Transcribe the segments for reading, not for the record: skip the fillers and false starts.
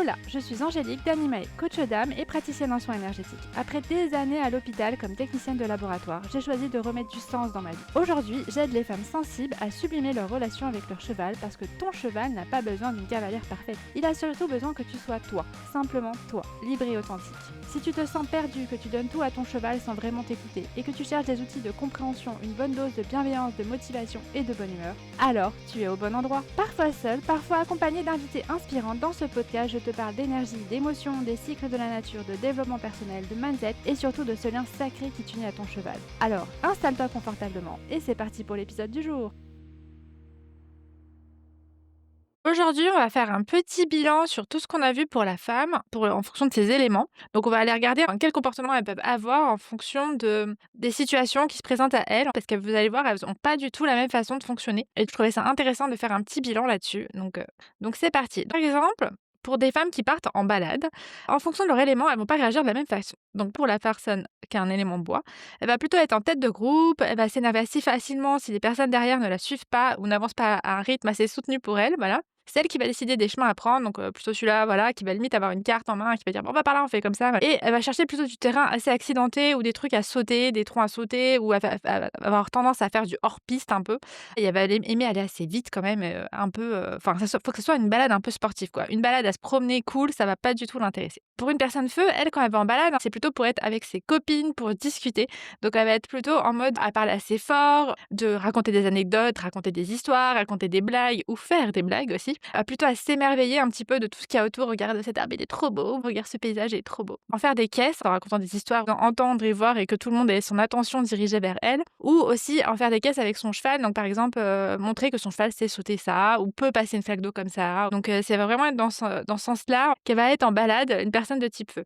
Hola, je suis Angélique d'Animae, coach d'âme et praticienne en soins énergétiques. Après des années à l'hôpital comme technicienne de laboratoire, j'ai choisi de remettre du sens dans ma vie. Aujourd'hui, j'aide les femmes sensibles à sublimer leur relation avec leur cheval parce que ton cheval n'a pas besoin d'une cavalière parfaite. Il a surtout besoin que tu sois toi, simplement toi, libre et authentique. Si tu te sens perdu, que tu donnes tout à ton cheval sans vraiment t'écouter et que tu cherches des outils de compréhension, une bonne dose de bienveillance, de motivation et de bonne humeur, alors tu es au bon endroit. Parfois seul, parfois accompagné d'invités inspirants, dans ce podcast, je te parle d'énergie, d'émotions, des cycles de la nature, de développement personnel, de mindset et surtout de ce lien sacré qui t'unit à ton cheval. Alors, installe-toi confortablement et c'est parti pour l'épisode du jour. Aujourd'hui, on va faire un petit bilan sur tout ce qu'on a vu pour la femme, en fonction de ses éléments. Donc, on va aller regarder quel comportement elles peuvent avoir en fonction des situations qui se présentent à elles, parce que vous allez voir, elles n'ont pas du tout la même façon de fonctionner. Et je trouvais ça intéressant de faire un petit bilan là-dessus. Donc c'est parti. Par exemple, pour des femmes qui partent en balade, en fonction de leur élément, elles vont pas réagir de la même façon. Donc, pour la personne qui a un élément bois, elle va plutôt être en tête de groupe, elle va s'énerver assez facilement si les personnes derrière ne la suivent pas ou n'avancent pas à un rythme assez soutenu pour elle, voilà. Celle qui va décider des chemins à prendre, donc plutôt celui-là, voilà, qui va limite avoir une carte en main, qui va dire: «Bon, on va par là, on fait comme ça», et elle va chercher plutôt du terrain assez accidenté ou des trucs à sauter, des troncs à sauter, ou elle va avoir tendance à faire du hors-piste un peu, et elle va aimer aller assez vite quand même, un peu, enfin, faut que ce soit une balade un peu sportive, quoi. Une balade à se promener cool, ça va pas du tout l'intéresser. Pour une personne feu, elle, quand elle va en balade, c'est plutôt pour être avec ses copines, pour discuter. Donc elle va être plutôt en mode à parler assez fort, de raconter des anecdotes, raconter des histoires, raconter des blagues ou faire des blagues aussi. Plutôt à s'émerveiller un petit peu de tout ce qu'il y a autour. Regarde cet arbre, il est trop beau. Regarde ce paysage, il est trop beau. En faire des caisses en racontant des histoires, entendre et voir et que tout le monde ait son attention dirigée vers elle. Ou aussi en faire des caisses avec son cheval. Donc par exemple, montrer que son cheval sait sauter ça ou peut passer une flaque d'eau comme ça. Donc c'est vraiment être dans ce sens-là qu'elle va être en balade, une personne de type feu.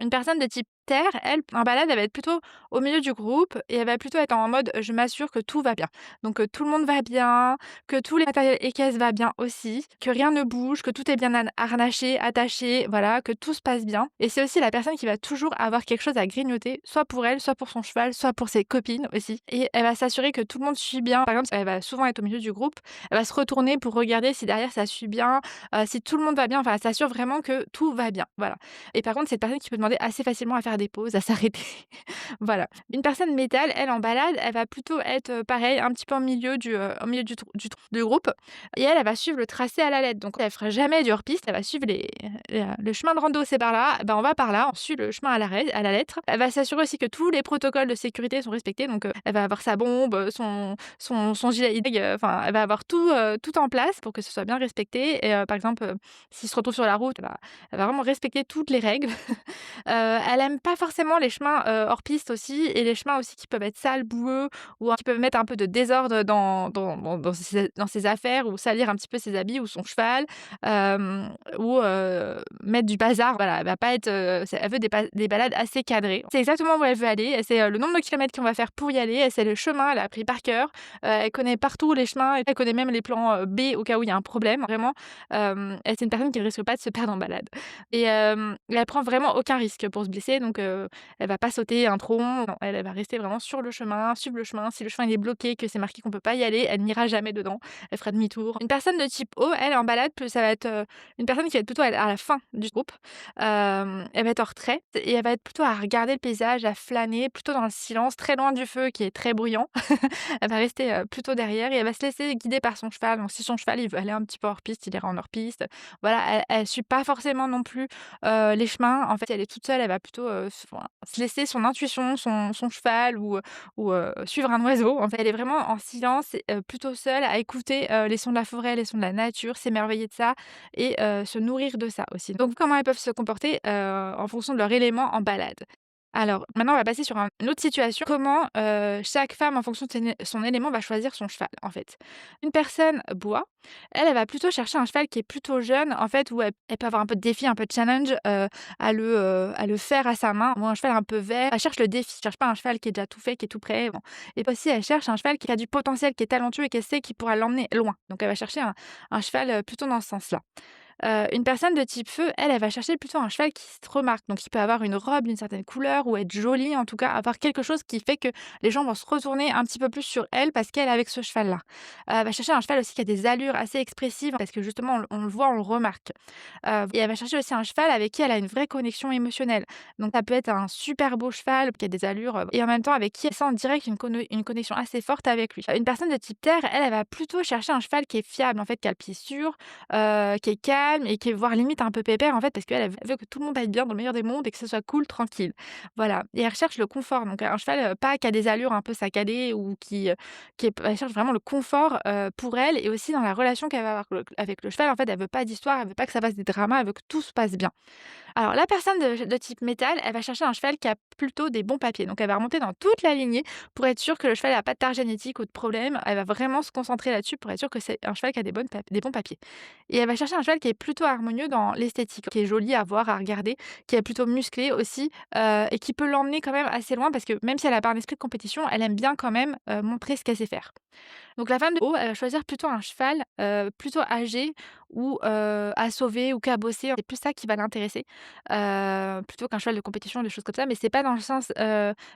Une personne de type terre, elle, en balade, elle va être plutôt au milieu du groupe et elle va plutôt être en mode: «Je m'assure que tout va bien». Donc tout le monde va bien, que tous les matériels et caisses va bien aussi, que rien ne bouge, que tout est bien harnaché, attaché, voilà, que tout se passe bien. Et c'est aussi la personne qui va toujours avoir quelque chose à grignoter, soit pour elle, soit pour son cheval, soit pour ses copines aussi. Et elle va s'assurer que tout le monde suit bien. Par exemple, elle va souvent être au milieu du groupe, elle va se retourner pour regarder si derrière ça suit bien, si tout le monde va bien, enfin elle s'assure vraiment que tout va bien, voilà. Et par contre, c'est une personne qui peut demander assez facilement à faire des pauses, à s'arrêter. Voilà. Une personne métal, elle, en balade, elle va plutôt être, pareil, un petit peu au milieu du groupe, et elle va suivre le tracé à la lettre. Donc elle fera jamais du hors-piste, elle va suivre le chemin de rando, c'est par là, ben, on va par là, on suit le chemin à la lettre. Elle va s'assurer aussi que tous les protocoles de sécurité sont respectés, donc elle va avoir sa bombe, son gilet hydrique, enfin, elle va avoir tout en place pour que ce soit bien respecté. Et par exemple, s'il se retrouve sur la route, elle va vraiment respecter toutes les règles. Elle aime pas forcément les chemins, hors piste aussi, et les chemins aussi qui peuvent être sales, boueux, ou qui peuvent mettre un peu de désordre dans ses affaires, ou salir un petit peu ses habits ou son cheval, ou mettre du bazar. Voilà, elle va pas être, elle veut des balades assez cadrées. C'est exactement où elle veut aller, elle sait, le nombre de kilomètres qu'on va faire pour y aller, elle sait le chemin, elle a appris par cœur, elle connaît partout les chemins, elle connaît même les plans, B au cas où il y a un problème, vraiment. Elle, c'est une personne qui ne risque pas de se perdre en balade. Et elle prend vraiment aucun risque pour se blesser, donc elle va pas sauter un tronc, non, elle va rester vraiment sur le chemin, suivre le chemin. Si le chemin il est bloqué, que c'est marqué qu'on peut pas y aller, elle n'ira jamais dedans, elle fera demi-tour. Une personne de type O, elle, en balade, ça va être, une personne qui va être plutôt à la fin du groupe. Elle va être en retraite et elle va être plutôt à regarder le paysage, à flâner, plutôt dans le silence, très loin du feu qui est très bruyant. Elle va rester, plutôt derrière, et elle va se laisser guider par son cheval. Donc si son cheval, il veut aller un petit peu hors piste, il ira en hors piste. Voilà, elle suit pas forcément non plus les chemins. En fait, elle est toute seule, elle va plutôt, se laisser son intuition, son cheval, ou suivre un oiseau. En fait, elle est vraiment en silence, et plutôt seule à écouter, les sons de la forêt, les sons de la nature, s'émerveiller de ça, et se nourrir de ça aussi. Donc comment elles peuvent se comporter, en fonction de leur élément en balade? Alors, maintenant, on va passer sur une autre situation. Comment, chaque femme, en fonction de son élément, va choisir son cheval, en fait. Une personne bois, elle va plutôt chercher un cheval qui est plutôt jeune, en fait, où elle peut avoir un peu de défi, un peu de challenge, à le faire à sa main, ou un cheval un peu vert. Elle cherche le défi, elle cherche pas un cheval qui est déjà tout fait, qui est tout prêt, bon. Et aussi, elle cherche un cheval qui a du potentiel, qui est talentueux et qu'elle sait qu'il pourra l'emmener loin. Donc elle va chercher un cheval, plutôt dans ce sens-là. Une personne de type feu, elle va chercher plutôt un cheval qui se remarque. Donc il peut avoir une robe d'une certaine couleur ou être joli, en tout cas, avoir quelque chose qui fait que les gens vont se retourner un petit peu plus sur elle parce qu'elle est avec ce cheval-là. Elle va chercher un cheval aussi qui a des allures assez expressives parce que justement on le voit, on le remarque. Et elle va chercher aussi un cheval avec qui elle a une vraie connexion émotionnelle. Donc ça peut être un super beau cheval qui a des allures, et en même temps avec qui elle sent en direct une connexion assez forte avec lui. Une personne de type terre, elle va plutôt chercher un cheval qui est fiable, en fait, qui a le pied sûr, qui est calme et qui est voire limite un peu pépère, en fait, parce qu'elle, elle veut que tout le monde aille bien dans le meilleur des mondes et que ce soit cool, tranquille. Voilà, et elle recherche le confort, donc un cheval, pas qui a des allures un peu saccadées ou qui est elle cherche vraiment le confort, pour elle et aussi dans la relation qu'elle va avoir avec le cheval. En fait, elle veut pas d'histoire, elle veut pas que ça fasse des dramas, elle veut que tout se passe bien. Alors la personne de type métal, elle va chercher un cheval qui a plutôt des bons papiers. Donc elle va remonter dans toute la lignée pour être sûre que le cheval n'a pas de tare génétique ou de problème. Elle va vraiment se concentrer là-dessus pour être sûre que c'est un cheval qui a des bons papiers. Et elle va chercher un cheval qui est plutôt harmonieux dans l'esthétique, qui est joli à voir, à regarder, qui est plutôt musclé aussi, et qui peut l'emmener quand même assez loin parce que même si elle a pas un esprit de compétition, elle aime bien quand même, montrer ce qu'elle sait faire. Donc la femme de haut, elle va choisir plutôt un cheval, plutôt âgé ou, à sauver ou cabosser. C'est plus ça qui va l'intéresser, plutôt qu'un cheval de compétition, des choses comme ça. Mais c'est pas dans le sens,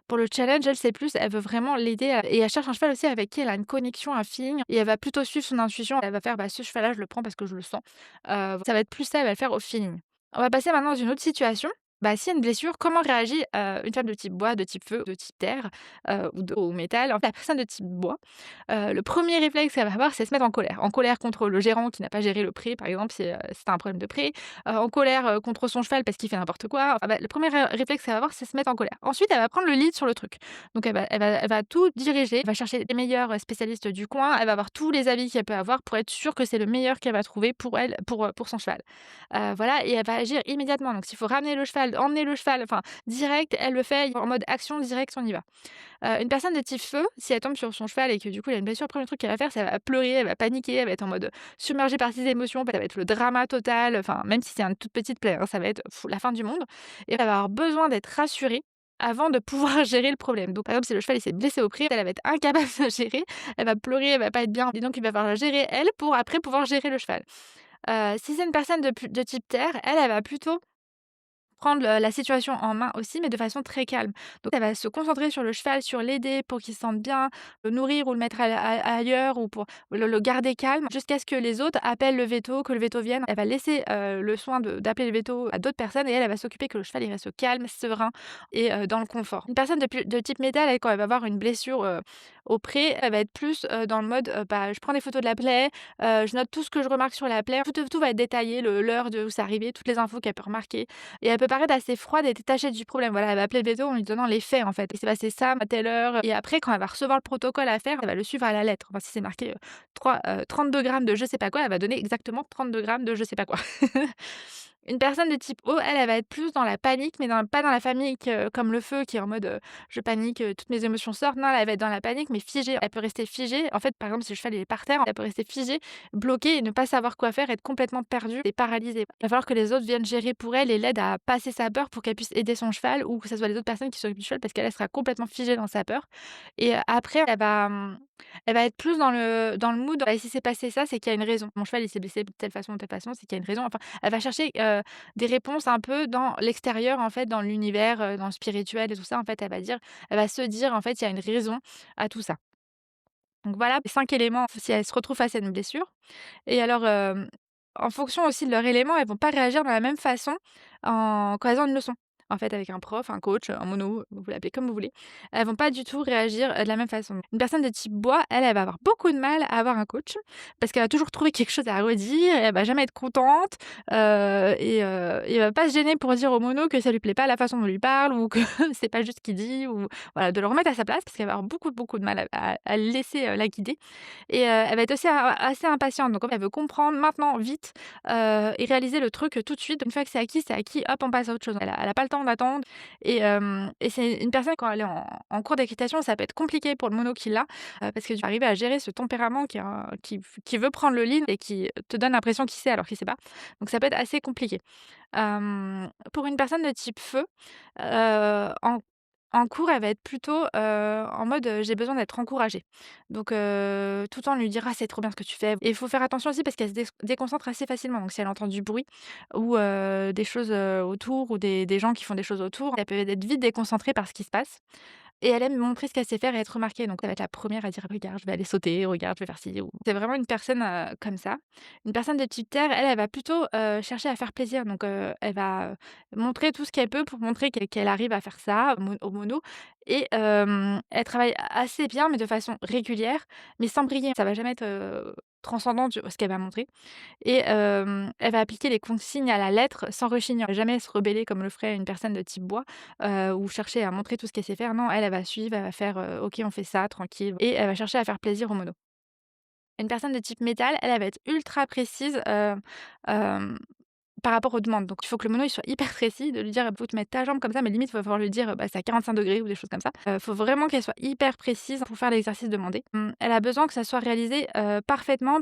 pour le challenge, elle, c'est plus, elle veut vraiment l'aider, et elle cherche un cheval aussi avec qui elle a une connexion, un feeling et elle va plutôt suivre son intuition. Elle va faire: «Bah, ce cheval-là, je le prends parce que je le sens». Ça va être plus ça, elle va le faire au feeling. On va passer maintenant dans une autre situation. Bah, s'il y a une blessure, comment réagit, une femme de type bois, de type feu, de type terre, ou métal? En fait, la personne de type bois, le premier réflexe qu'elle va avoir, c'est se mettre en colère. En colère contre le gérant qui n'a pas géré le pré, par exemple, si tu un problème de pré, en colère, contre son cheval parce qu'il fait n'importe quoi. Enfin, bah, le premier réflexe qu'elle va avoir, c'est se mettre en colère. Ensuite, elle va prendre le lead sur le truc. Donc elle va tout diriger, elle va chercher les meilleurs, spécialistes du coin, elle va avoir tous les avis qu'elle peut avoir pour être sûre que c'est le meilleur qu'elle va trouver pour elle, pour son cheval. Voilà, et elle va agir immédiatement. Donc s'il faut ramener le cheval, emmener le cheval, enfin direct, elle le fait en mode action directe, on y va. Une personne de type feu, si elle tombe sur son cheval et que du coup, il y a une blessure, le premier truc qu'elle va faire, c'est elle va pleurer, elle va paniquer, elle va être en mode, submergée par ses émotions, ça va être le drama total, enfin, même si c'est une toute petite plaie, hein, ça va être la fin du monde et elle va avoir besoin d'être rassurée avant de pouvoir gérer le problème. Donc, par exemple, si le cheval, il s'est blessé au pré, elle va être incapable de gérer, elle va pleurer, elle va pas être bien et donc il va falloir gérer elle pour après pouvoir gérer le cheval. Si c'est une personne de type terre, elle va plutôt prendre le la situation en main aussi, mais de façon très calme. Donc elle va se concentrer sur le cheval, sur l'aider pour qu'il se sente bien, le nourrir ou le mettre ailleurs ou pour le garder calme jusqu'à ce que les autres appellent le véto, que le véto vienne. Elle va laisser, le soin d'appeler le véto à d'autres personnes et elle va s'occuper que le cheval, il reste calme, serein et dans le confort. Une personne de type métal, elle, quand elle va avoir une blessure, au pré, elle va être plus, dans le mode, bah, je prends des photos de la plaie, je note tout ce que je remarque sur la plaie. Tout va être détaillé, l'heure de où c'est arrivé, toutes les infos qu'elle peut remarquer. Et elle peut paraître assez froide et détachée du problème. Voilà, elle va appeler le véto en lui donnant les faits, en fait. Il s'est passé ça à telle heure et après quand elle va recevoir le protocole à faire, elle va le suivre à la lettre. Enfin, si c'est marqué, 32 grammes de je sais pas quoi, elle va donner exactement 32 grammes de je sais pas quoi. Une personne de type O, elle va être plus dans la panique, mais pas dans la panique, comme le feu qui est en mode, «Je panique, toutes mes émotions sortent». Non, là, elle va être dans la panique, mais figée. Elle peut rester figée. En fait, par exemple, si le cheval il est par terre, elle peut rester figée, bloquée et ne pas savoir quoi faire, être complètement perdue et paralysée. Il va falloir que les autres viennent gérer pour elle et l'aident à passer sa peur pour qu'elle puisse aider son cheval ou que ce soit les autres personnes qui s'occupent du cheval parce qu'elle, elle sera complètement figée dans sa peur et après elle va être plus dans le mood, «Et si s'est passé ça, c'est qu'il y a une raison. Mon cheval, il s'est blessé de telle façon, c'est qu'il y a une raison». Enfin, elle va chercher, des réponses un peu dans l'extérieur, en fait, dans l'univers, dans le spirituel et tout ça. En fait, elle va se dire, en fait, il y a une raison à tout ça. Donc voilà, 5 éléments si elle se retrouve face à une blessure et alors, en fonction aussi de leur élément, elles vont pas réagir de la même façon quand elles ont une leçon. En fait, avec un prof, un coach, un mono, vous l'appelez comme vous voulez. Elles vont pas du tout réagir, de la même façon. Une personne de type bois, elle va avoir beaucoup de mal à avoir un coach parce qu'elle va toujours trouver quelque chose à redire, elle va jamais être contente, et elle va pas se gêner pour dire au mono que ça lui plaît pas la façon dont on lui parle ou que c'est pas juste ce qu'il dit ou voilà, de le remettre à sa place parce qu'elle va avoir beaucoup, beaucoup de mal à laisser, la guider. Et elle va être aussi assez impatiente, donc en fait, elle veut comprendre maintenant, vite, et réaliser le truc, tout de suite. Une fois que c'est acquis, hop, on passe à autre chose. Elle a pas le temps d'attendre et c'est une personne quand elle est en cours d'équitation, ça peut être compliqué pour le mono qui l'a, parce que tu arriver à gérer ce tempérament qui veut prendre le lead et qui te donne l'impression qu'il sait alors qu'il sait pas. Donc ça peut être assez compliqué. Pour une personne de type feu, en En cours, elle va être plutôt, en mode, j'ai besoin d'être encouragée. Donc tout le temps lui dire: «Ah, c'est trop bien ce que tu fais» et il faut faire attention aussi parce qu'elle se déconcentre assez facilement. Donc si elle entend du bruit ou des choses, autour ou des gens qui font des choses autour, elle peut être vite déconcentrée par ce qui se passe. Et elle aime montrer ce qu'elle sait faire et être remarquée, donc ça va être la première à dire: «Regarde, je vais aller sauter, regarde, je vais faire ci» ou c'est vraiment une personne, comme ça. Une personne de type terre, elle va plutôt, chercher à faire plaisir, donc elle va, montrer tout ce qu'elle peut pour montrer qu'elle arrive à faire ça au mono et elle travaille assez bien, mais de façon régulière, mais sans briller. Ça va jamais être, transcendant ce qu'elle va montrer et elle va appliquer les consignes à la lettre sans rechigner. Elle va jamais se rebeller comme le ferait une personne de type bois, ou chercher à montrer tout ce qu'elle sait faire. Non, elle va suivre, elle va faire, «OK, on fait ça, tranquille» et elle va chercher à faire plaisir au mono. Une personne de type métal, elle va être ultra précise, hem, par rapport aux demandes. Donc il faut que le mono, il soit hyper précis, de lui dire: «Il faut te mettre ta jambe comme ça», mais limite, il va falloir lui dire, bah, c'est à 45 degrés ou des choses comme ça. Faut vraiment qu'elle soit hyper précise pour faire l'exercice demandé. Elle a besoin que ça soit réalisé, parfaitement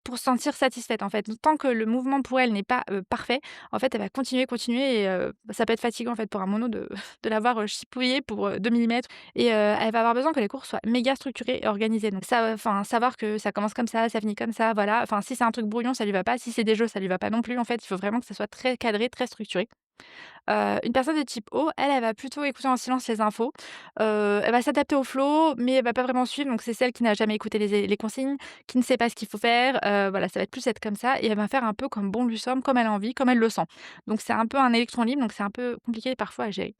pour se sentir satisfaite, en fait. Tant que le mouvement pour elle n'est pas, parfait, en fait, elle va continuer, continuer et ça peut être fatigant, en fait, pour un mono de de l'avoir, chipouillé pour, 2 millimètres et elle va avoir besoin que les cours soient méga structurés et organisés. Donc ça, enfin, savoir que ça commence comme ça finit comme ça, voilà. Enfin, si c'est un truc brouillon, ça lui va pas. Si c'est des jeux, ça lui va pas non plus, en fait. Il faut vraiment que ça soit très cadré, très structuré. Une personne de type O, elle, elle va plutôt écouter en silence les infos. Elle va s'adapter au flow, mais elle va pas vraiment suivre, donc c'est celle qui n'a jamais écouté les consignes, qui ne sait pas ce qu'il faut faire, voilà, ça va être plus être comme ça et elle va faire un peu comme bon lui semble, comme elle a envie, comme elle le sent. Donc c'est un peu un électron libre, donc c'est un peu compliqué parfois à gérer.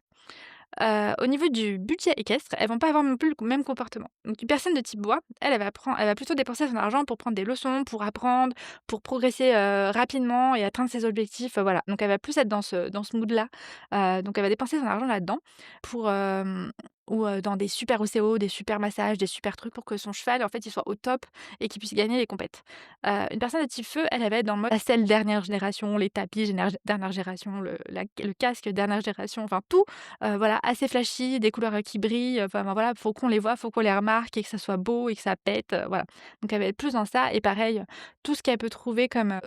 Au niveau du budget équestre, elles vont pas avoir non plus le même comportement. Donc une personne de type bois, elle va plutôt dépenser son argent pour prendre des leçons, pour apprendre, pour progresser, rapidement et atteindre ses objectifs, voilà. Donc elle va plus être dans ce mood-là, donc elle va dépenser son argent là-dedans pour, ou, dans des super OCO, des super massages, des super trucs pour que son cheval, en fait, il soit au top et qu'il puisse gagner les compètes. Une personne de type feu, elle va être dans le mode selle dernière génération, les tapis dernière génération, le casque dernière génération, enfin tout. Voilà, assez flashy, des couleurs, qui brillent, enfin, ben, voilà, faut qu'on les voit, faut qu'on les remarque et que ça soit beau et que ça pète, voilà. Donc elle va être plus dans ça et pareil, tout ce qu'elle peut trouver comme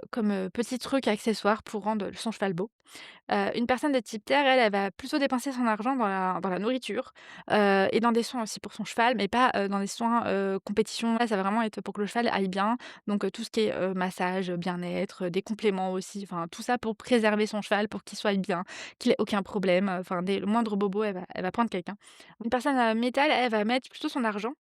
petits trucs accessoires pour rendre son cheval beau. Une personne de type terre, elle va plutôt dépenser son argent dans la nourriture, et dans des soins aussi pour son cheval, mais pas, dans des soins, compétition. Là, ça va vraiment être pour que le cheval aille bien, donc tout ce qui est, massage, bien-être, des compléments aussi, enfin tout ça pour préserver son cheval, pour qu'il soit bien, qu'il ait aucun problème, enfin dès le moindre bobo, elle va prendre quelqu'un. Une personne, métal, elle va mettre plutôt son argent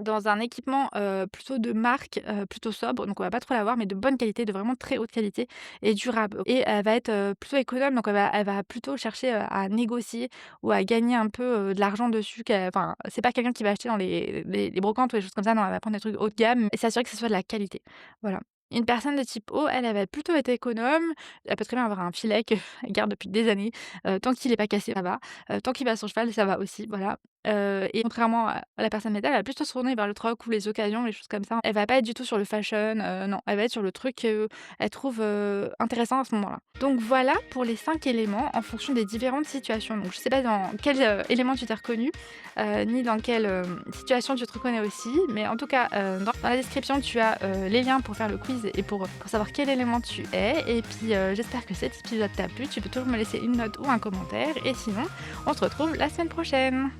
dans un équipement, plutôt de marque, plutôt sobre, donc on va pas trop l'avoir, mais de bonne qualité, de vraiment très haute qualité et durable et elle va être, plutôt économe, donc elle va plutôt chercher, à négocier ou à gagner un peu, de l'argent dessus enfin, c'est pas quelqu'un qui va acheter dans les brocantes ou des choses comme ça, non, elle va prendre des trucs haut de gamme et s'assurer que ce soit de la qualité. Voilà. Une personne de type O, elle va plutôt être économe, elle peut très bien avoir un filet qu'elle garde depuis des années, tant qu'il est pas cassé, ça va, tant qu'il va à son cheval, ça va aussi, voilà. Et contrairement à la personne métal, elle va plutôt se tourner vers le troc ou les occasions, les choses comme ça. Elle va pas être du tout sur le fashion, non, elle va être sur le truc qu'elle trouve, intéressant à ce moment-là. Donc voilà pour les 5 éléments en fonction des différentes situations. Donc je sais pas dans quel, élément tu t'es reconnu, ni dans quelle, situation tu te reconnais aussi, mais en tout cas, dans la description, tu as, les liens pour faire le quiz et pour savoir quel élément tu es et puis, j'espère que cet épisode t'a plu. Tu peux toujours me laisser une note ou un commentaire et sinon, on se retrouve la semaine prochaine.